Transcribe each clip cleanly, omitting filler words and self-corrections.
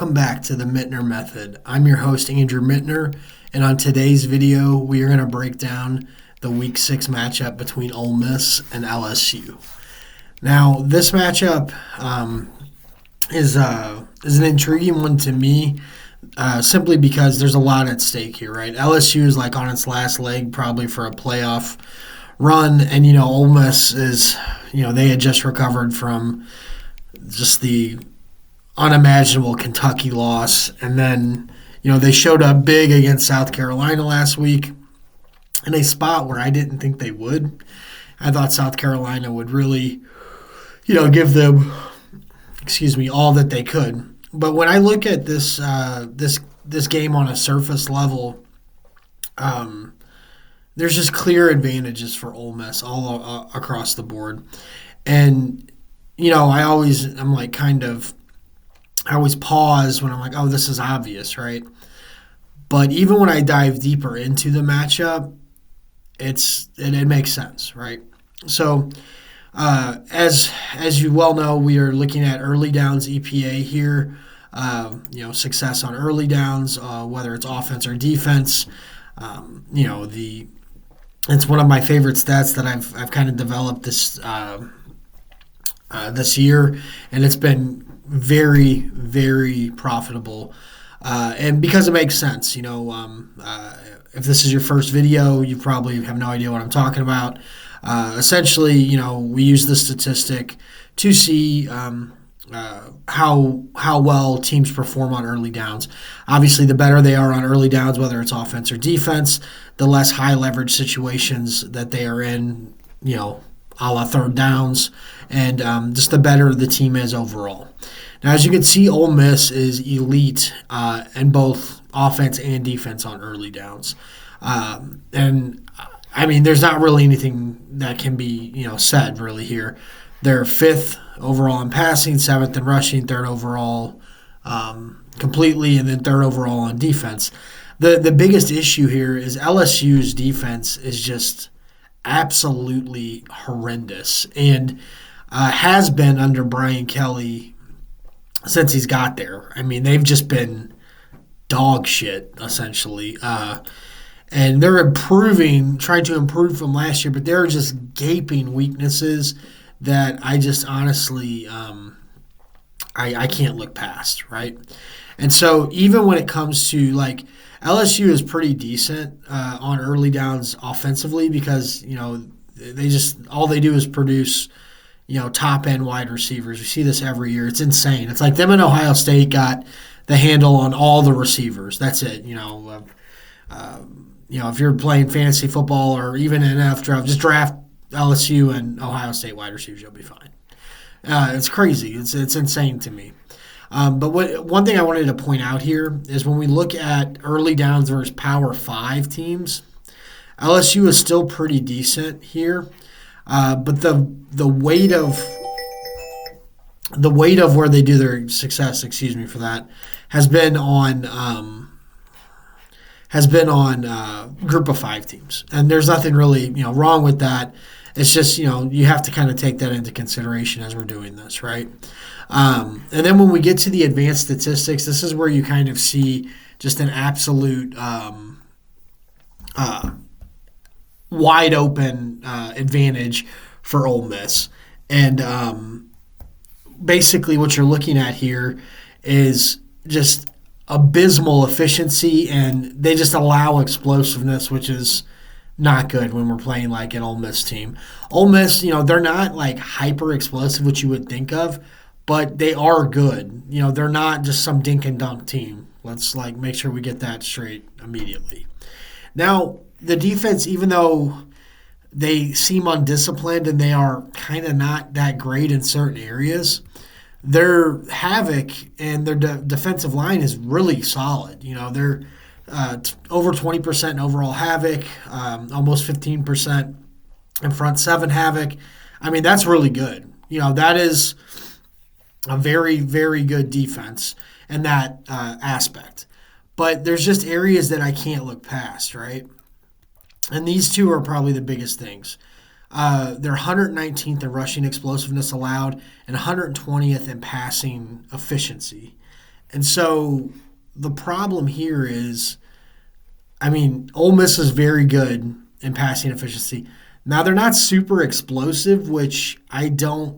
welcome back to the Mintner Method. I'm your host, Andrew Mintner, and on today's video, we are going to break down the Week 6 matchup between Ole Miss and LSU. Now, this matchup is an intriguing one to me, simply because there's a lot at stake here, right? LSU is like on its last leg, probably for a playoff run, and Ole Miss is, they had just recovered from just the unimaginable Kentucky loss, and then they showed up big against South Carolina last week in a spot where I didn't think they would. I thought South Carolina would really give them all that they could. But when I look at this game on a surface level, there's just clear advantages for Ole Miss all across the board. And I always pause when I'm like, oh, this is obvious, right? But even when I dive deeper into the matchup, it makes sense, right? So as you well know, we are looking at early downs EPA here. Success on early downs, whether it's offense or defense. It's one of my favorite stats that I've kind of developed this year, and it's been very, very profitable. And because it makes sense, if this is your first video, you probably have no idea what I'm talking about. Essentially, we use the statistic to see how well teams perform on early downs. Obviously, the better they are on early downs, whether it's offense or defense, the less high leverage situations that they are in, a la third downs, and just the better the team is overall. Now, as you can see, Ole Miss is elite in both offense and defense on early downs. There's not really anything that can be, said really here. They're fifth overall in passing, seventh in rushing, third overall completely, and then third overall on defense. The biggest issue here is LSU's defense is just absolutely horrendous, and has been under Brian Kelly since he's got there. They've just been dog shit, essentially. And they're trying to improve from last year, but there are just gaping weaknesses that I just honestly, I can't look past, right? And so even when it comes to, LSU is pretty decent on early downs offensively because, all they do is produce top-end wide receivers. We see this every year. It's insane. It's like them and Ohio State got the handle on all the receivers. That's it. If you're playing fantasy football or even an NFL draft, just draft LSU and Ohio State wide receivers. You'll be fine. It's crazy. It's insane to me. But one thing I wanted to point out here is when we look at early downs versus Power 5 teams, LSU is still pretty decent here. But the weight of where they do their success, for that, has been on group of 5 teams, and there's nothing really wrong with that. It's just you have to kind of take that into consideration as we're doing this, right? And then when we get to the advanced statistics, this is where you kind of see just an absolute wide open advantage for Ole Miss. And basically what you're looking at here is just abysmal efficiency, and they just allow explosiveness, which is not good when we're playing like an Ole Miss team. Ole Miss, they're not like hyper explosive, which you would think of, but they are good. They're not just some dink and dunk team. Let's make sure we get that straight immediately. Now, the defense, even though they seem undisciplined and they are kind of not that great in certain areas, their havoc and their defensive line is really solid. They're over 20% in overall havoc, almost 15% in front seven havoc. That's really good. That is a very, very good defense in that aspect. But there's just areas that I can't look past, right? And these two are probably the biggest things. They're 119th in rushing explosiveness allowed and 120th in passing efficiency. And so the problem here is, I mean, Ole Miss is very good in passing efficiency. Now they're not super explosive, which I don't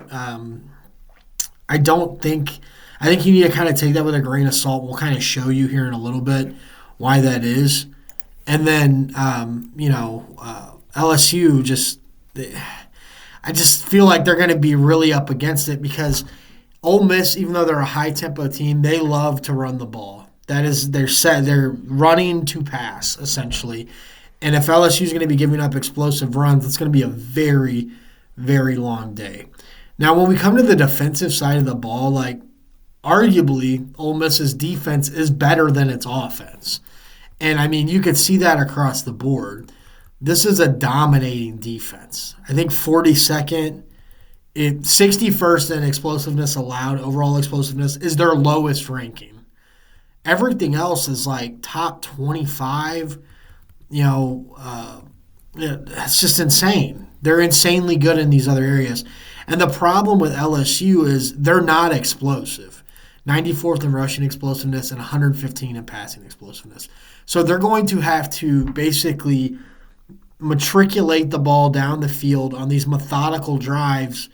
think. I think you need to kind of take that with a grain of salt. We'll kind of show you here in a little bit why that is, and then LSU just. I just feel like they're going to be really up against it because Ole Miss, even though they're a high tempo team, they love to run the ball. That is, they're running to pass essentially, and if LSU is going to be giving up explosive runs, it's going to be a very, very long day. Now, when we come to the defensive side of the ball, like arguably, Ole Miss's defense is better than its offense, and I mean you could see that across the board. This is a dominating defense. I think 42nd, 61st in explosiveness allowed, overall explosiveness, is their lowest ranking. Everything else is like top 25. It's just insane. They're insanely good in these other areas. And the problem with LSU is they're not explosive. 94th in rushing explosiveness and 115 in passing explosiveness. So they're going to have to basically matriculate the ball down the field on these methodical drives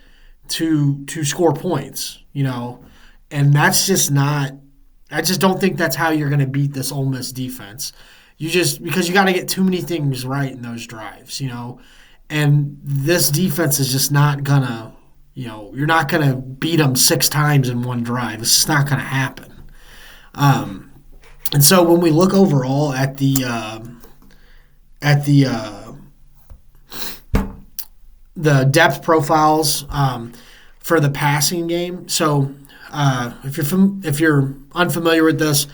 to score points, and that's just not. I just don't think that's how you're going to beat this Ole Miss defense. Because you got to get too many things right in those drives, and this defense is just not gonna, you're not gonna beat them 6 times in one drive. It's just not gonna happen. And so when we look overall at the depth profiles for the passing game. So if you're unfamiliar with this,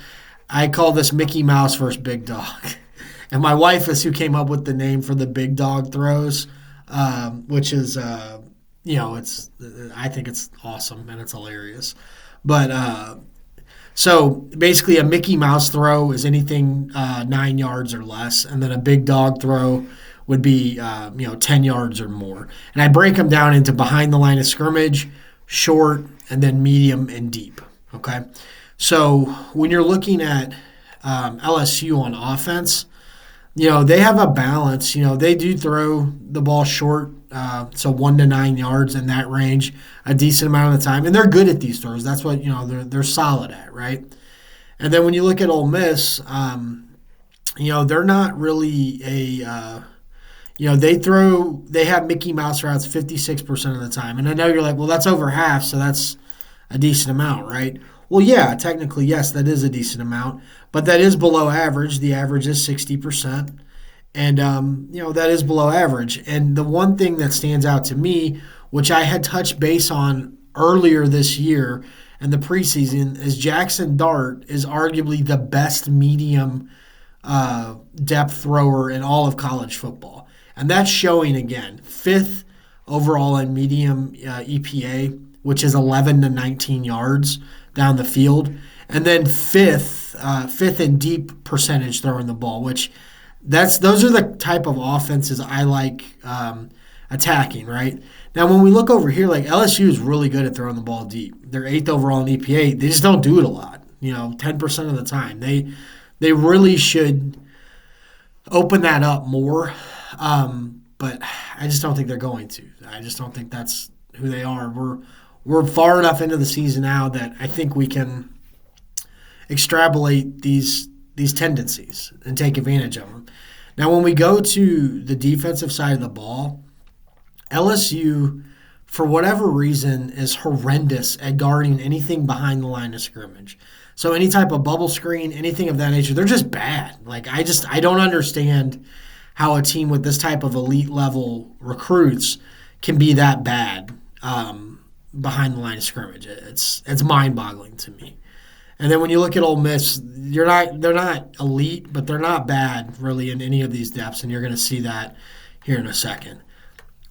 I call this Mickey Mouse versus Big Dog, and my wife is who came up with the name for the Big Dog throws, which is it's I think it's awesome and it's hilarious, but. So basically, a Mickey Mouse throw is anything 9 yards or less, and then a big dog throw would be 10 yards or more. And I break them down into behind the line of scrimmage, short, and then medium and deep. Okay, so when you're looking at LSU on offense, they have a balance. They do throw the ball short, so 1 to 9 yards in that range, a decent amount of the time, and they're good at these throws. That's what they're solid at, right? And then when you look at Ole Miss, they're not really a they have Mickey Mouse routes 56% of the time, and I know you're like, well, that's over half, so that's a decent amount, right? Well, yeah, technically, yes, that is a decent amount, but that is below average. The average is 60%, and that is below average. And the one thing that stands out to me, which I had touched base on earlier this year in the preseason, is Jackson Dart is arguably the best medium depth thrower in all of college football, and that's showing again. 5th overall in medium EPA, which is 11 to 19 yards down the field, and then fifth in deep percentage throwing the ball, which those are the type of offenses I like attacking, right? Now, when we look over here, like LSU is really good at throwing the ball deep. They're 8th overall in EPA. They just don't do it a lot, 10% of the time. They really should open that up more, but I just don't think they're going to. I just don't think that's who they are. We're far enough into the season now that I think we can extrapolate these tendencies and take advantage of them. Now, when we go to the defensive side of the ball, LSU, for whatever reason, is horrendous at guarding anything behind the line of scrimmage. So any type of bubble screen, anything of that nature, they're just bad. Like I don't understand how a team with this type of elite level recruits can be that bad behind the line of scrimmage. It's mind-boggling to me. And then when you look at Ole Miss, they're not elite, but they're not bad really in any of these depths, and you're going to see that here in a second.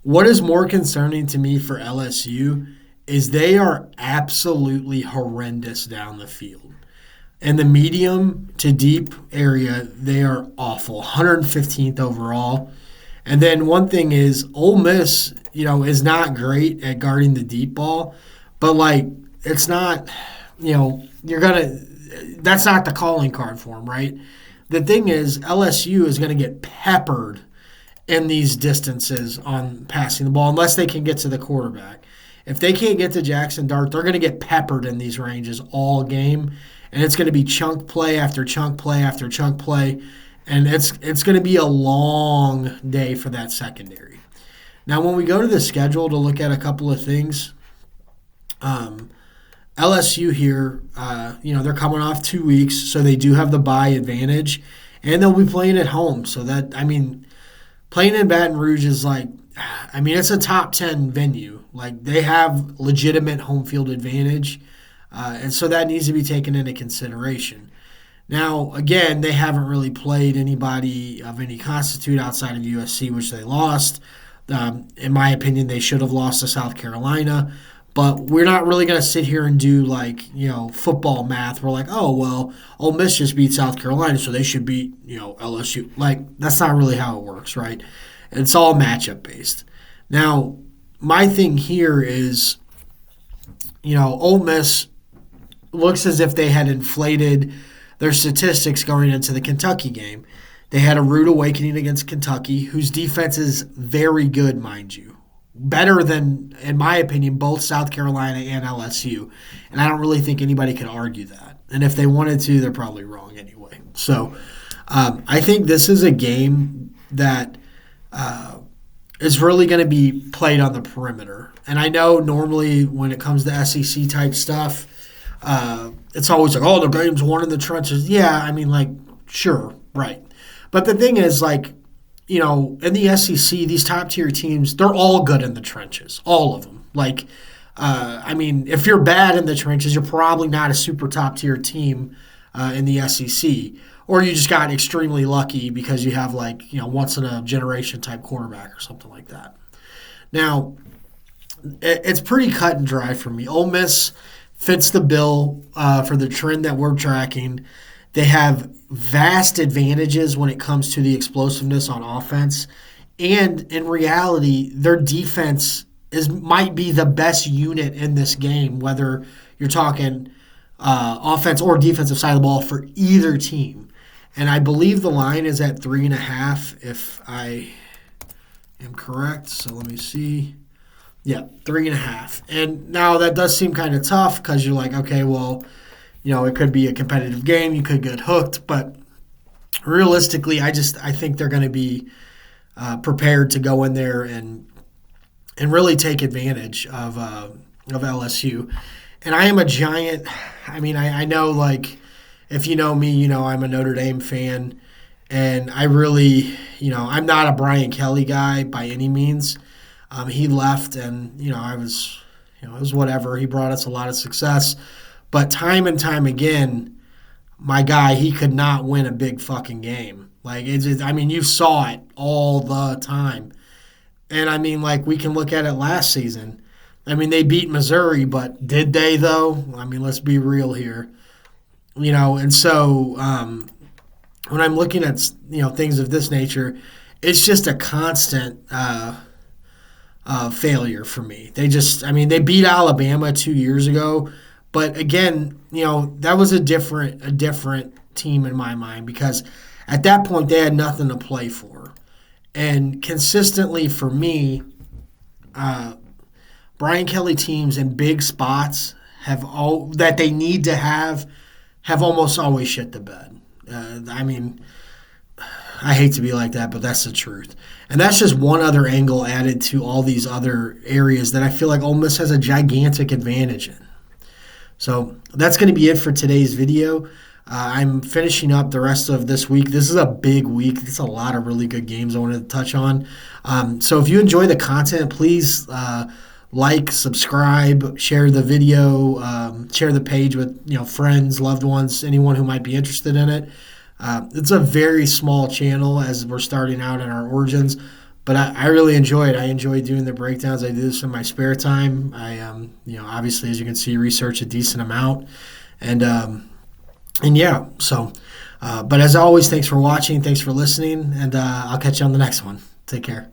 What is more concerning to me for LSU is they are absolutely horrendous down the field. In the medium to deep area, they are awful, 115th overall. And then one thing is Ole Miss, is not great at guarding the deep ball, but it's not, that's not the calling card for them, right? The thing is, LSU is going to get peppered in these distances on passing the ball unless they can get to the quarterback. If they can't get to Jackson Dart, they're going to get peppered in these ranges all game, and it's going to be chunk play after chunk play after chunk play, and it's going to be a long day for that secondary. Now, when we go to the schedule to look at a couple of things, LSU here, they're coming off 2 weeks, so they do have the bye advantage, and they'll be playing at home. So playing in Baton Rouge is it's a top 10 venue. Like, they have legitimate home field advantage, and so that needs to be taken into consideration. Now, again, they haven't really played anybody of any constitute outside of USC, which they lost. In my opinion, they should have lost to South Carolina. But we're not really going to sit here and do football math. We're like, oh, well, Ole Miss just beat South Carolina, so they should beat, LSU. That's not really how it works, right? It's all matchup based. Now, my thing here is, Ole Miss looks as if they had inflated their statistics going into the Kentucky game. They had a rude awakening against Kentucky, whose defense is very good, mind you. Better than, in my opinion, both South Carolina and LSU. And I don't really think anybody could argue that. And if they wanted to, they're probably wrong anyway. So I think this is a game that is really going to be played on the perimeter. And I know normally when it comes to SEC type stuff, it's always like, oh, the game's won in the trenches. Yeah, sure, right. But the thing is, in the SEC, these top-tier teams, they're all good in the trenches, all of them. If you're bad in the trenches, you're probably not a super top-tier team in the SEC, or you just got extremely lucky because you have, once-in-a-generation type quarterback or something like that. Now, it's pretty cut and dry for me. Ole Miss fits the bill for the trend that we're tracking. They have vast advantages when it comes to the explosiveness on offense. And in reality, their defense might be the best unit in this game, whether you're talking offense or defensive side of the ball for either team. And I believe the line is at 3.5, if I am correct. So let me see. Yeah, 3.5. And now that does seem kind of tough because you're like, okay, well, it could be a competitive game. You could get hooked, but realistically, I think they're going to be prepared to go in there and really take advantage of LSU. And I am a giant. I know, if you know me, I'm a Notre Dame fan, and I really, I'm not a Brian Kelly guy by any means. He left, and it was whatever. He brought us a lot of success. But time and time again, my guy, he could not win a big fucking game. You saw it all the time. And we can look at it last season. They beat Missouri, but did they though? Let's be real here. And so when I'm looking at, things of this nature, it's just a constant failure for me. They beat Alabama 2 years ago. But again, that was a different team in my mind because at that point they had nothing to play for. And consistently for me, Brian Kelly teams in big spots that they need to have almost always shit the bed. I hate to be like that, but that's the truth. And that's just one other angle added to all these other areas that I feel like Ole Miss has a gigantic advantage in. So that's going to be it for today's video. I'm finishing up the rest of this week. This is a big week. There's a lot of really good games I wanted to touch on. So if you enjoy the content, please subscribe, share the video, share the page with friends, loved ones, anyone who might be interested in it. It's a very small channel as we're starting out in our origins. But I really enjoy it. I enjoy doing the breakdowns. I do this in my spare time. I, obviously, as you can see, research a decent amount. And yeah, so, but as always, thanks for watching. Thanks for listening. And I'll catch you on the next one. Take care.